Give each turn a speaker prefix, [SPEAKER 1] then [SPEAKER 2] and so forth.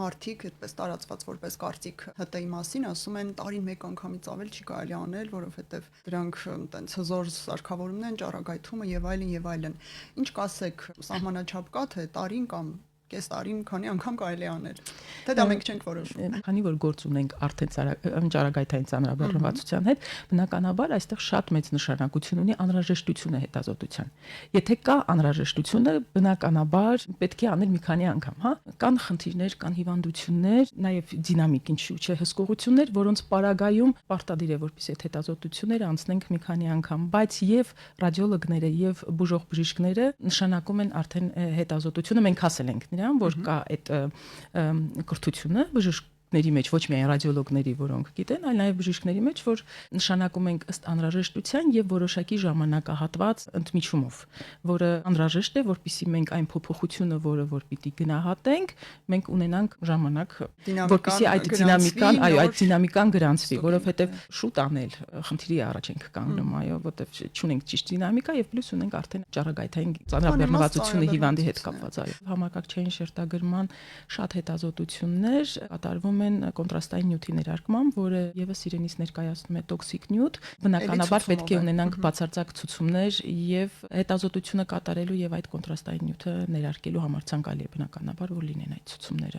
[SPEAKER 1] մարդիկ այդպես տարածված որպես կարծիք ՀՏ-ի մասին ասում են տարին մեկ անգամից ավել չի կարելի անել, որովհետև դրանք տենց հզոր սարքավորումներ են, ճառագայթումը եւ այլն եւ այլն։ Ինչ կասեք, սահմանաչափ կա թե տարին կամ կես տարին քանի անգամ կարելի անել։ Թե դա մենք չենք որոշում։
[SPEAKER 2] Քանի որ գործ ունենք արդեն ճառագայթային ծանրաբեռնվածության հետ, բնականաբար այստեղ շատ մեծ նշանակություն ունի անհրաժեշտությունը հետազոտության։ Եթե կա անհրաժեշտությունը, բնականաբար պետք է անել մի քանի անգամ, հա։ Կան խնդիրներ, կան հիվանդություններ, նաև դինամիկ ինչու՞ չէ հսկողություններ, որոնց պարագայում պարտադիր է որպեսզի այդ հետազոտությունները անցնենք մի քանի անգամ, բայց եւ ռադիոլոգները եւ բուժող բժիշկները նշանակում են արդեն հետազոտությունը, մենք ասել ենք նրան, որ կա այդ կրթությունը բժիշկների մեջ, ոչ միայն ռադիոլոգների, որոնք գիտեն, այլ նաև բժիշկների մեջ, որ նշանակում ենք ըստ անհրաժեշտության եւ որոշակի ժամանակահատված ընդմիջումով, որը անհրաժեշտ է, որpիսի մենք այն փոփոխությունը, որը որ պիտի գնահատենք, մենք ունենանք ժամանակ, որpիսի այդ դինամիկան, այո, այդ դինամիկան գրանցվի, որովհետեւ շուտ անել խնդրի առաջ ենք կանգնում, այո, որովհետեւ չունենք ճիշտ դինամիկա եւ պլյուս ունենք արդեն ճառագայթային ծանրաբեռնվածությունը հիվանդի հետ կապված, այո, համակարգչային շերտագրման շատ հետազոտություններ կատարվում են կոնտրաստային նյութի ներարկմամբ, որը եւս իրենից ներկայացնում է տոքսիկ նյութ, բնականաբար պետք է ունենանք բացարձակ ցուցումներ եւ հետազոտությունը կատարելու եւ այդ կոնտրաստային նյութը ներարկելու համար ցանկալի է բնականաբար որ լինեն այդ ցուցումները։